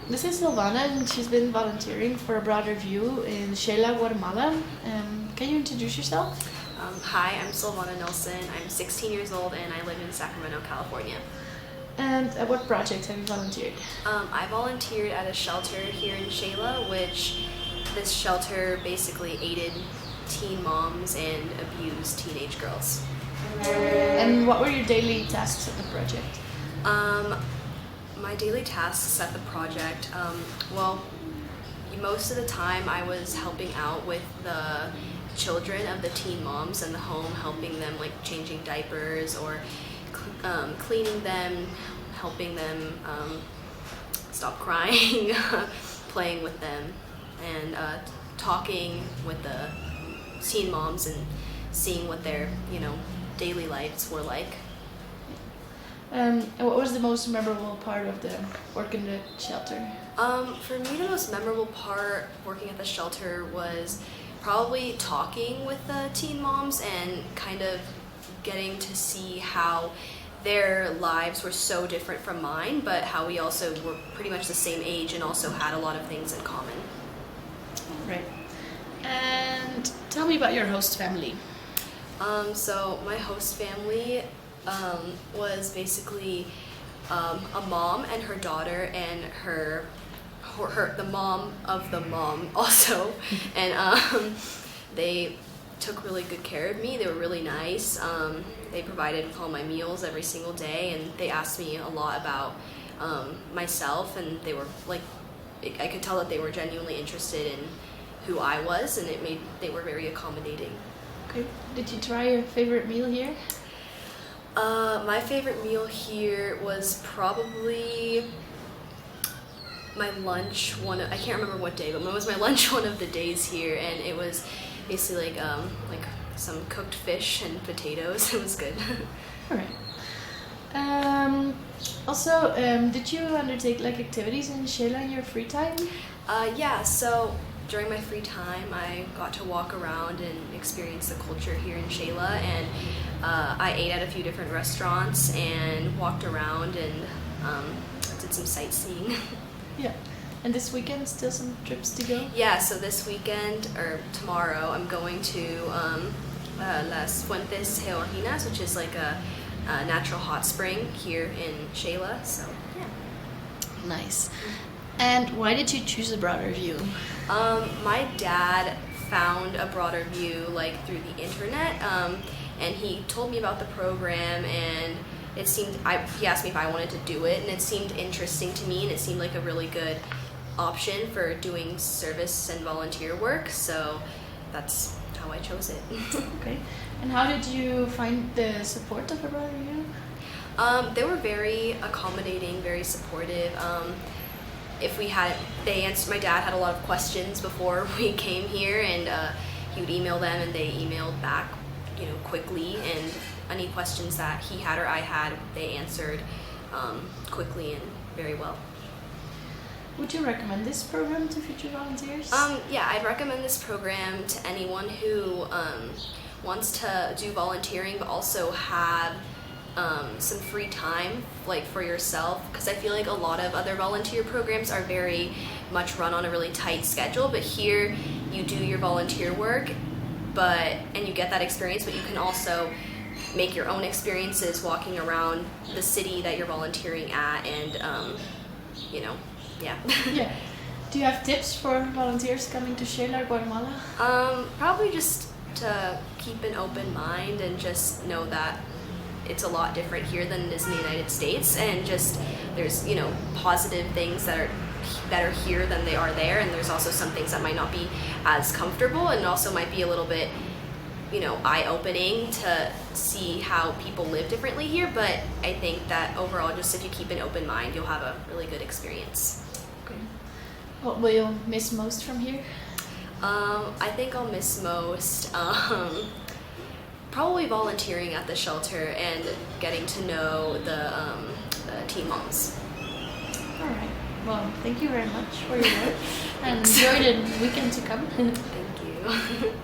This is Sylvanna, and she's been volunteering for A Broader View in Xela, Guatemala. Can you introduce yourself? Hi, I'm Sylvanna Nilsen. I'm 16 years old and I live in Sacramento, California. And at what project have you volunteered? I volunteered at a shelter here in Xela, which this shelter basically aided teen moms and abused teenage girls. And what were your daily tasks at the project? My daily tasks at the project, well, most of the time I was helping out with the children of the teen moms in the home, helping them like changing diapers or cleaning them, helping them stop crying, playing with them, and talking with the teen moms and seeing what their daily lives were like. And what was the most memorable part of the work in the shelter? For me, the most memorable part working at the shelter was probably talking with the teen moms and kind of getting to see how their lives were so different from mine, but how we also were pretty much the same age and also had a lot of things in common. Right. And tell me about your host family. So my host family was basically a mom and her daughter and the mom of the mom also, and they took really good care of me. They were really nice. They provided all my meals every single day, and they asked me a lot about myself, and they were like, I could tell that they were genuinely interested in who I was, and they were very accommodating. Okay. Did you try your favorite meal here? My favorite meal here was probably my lunch. I can't remember what day, but it was my lunch one of the days here, and it was basically like some cooked fish and potatoes. It was good. All right. Also, did you undertake like activities in Xela in your free time? Yeah. So during my free time, I got to walk around and experience the culture here in Xela, and I ate at a few different restaurants and walked around and did some sightseeing. Yeah. And this weekend, still some trips to go? Yeah, so this weekend, or tomorrow, I'm going to Las Fuentes Georginas, which is like a natural hot spring here in Xela, so yeah. Nice. And why did you choose A Broader View? My dad found A Broader View like through the internet, and he told me about the program, and he asked me if I wanted to do it, and it seemed interesting to me, and it seemed like a really good option for doing service and volunteer work, so that's how I chose it. Okay. And how did you find the support of A Broader View? They were very accommodating, very supportive. My dad had a lot of questions before we came here, and he would email them, and they emailed back, quickly, and any questions that he had or I had, they answered quickly and very well. Would you recommend this program to future volunteers? Yeah, I'd recommend this program to anyone who wants to do volunteering but also have some free time like for yourself, because I feel like a lot of other volunteer programs are very much run on a really tight schedule, but here you do your volunteer work and you get that experience, but you can also make your own experiences walking around the city that you're volunteering at, and yeah. Yeah. Do you have tips for volunteers coming to Xela, Guatemala? Probably just to keep an open mind and just know that it's a lot different here than it is in the United States, and just there's positive things that are better here than they are there, and there's also some things that might not be as comfortable, and also might be a little bit eye-opening to see how people live differently here, but I think that overall, just if you keep an open mind, you'll have a really good experience. Okay. What will you miss most from here? I think I'll miss most probably volunteering at the shelter and getting to know the teen moms. All right. Well, thank you very much for your work, and enjoy the weekend to come. Thank you.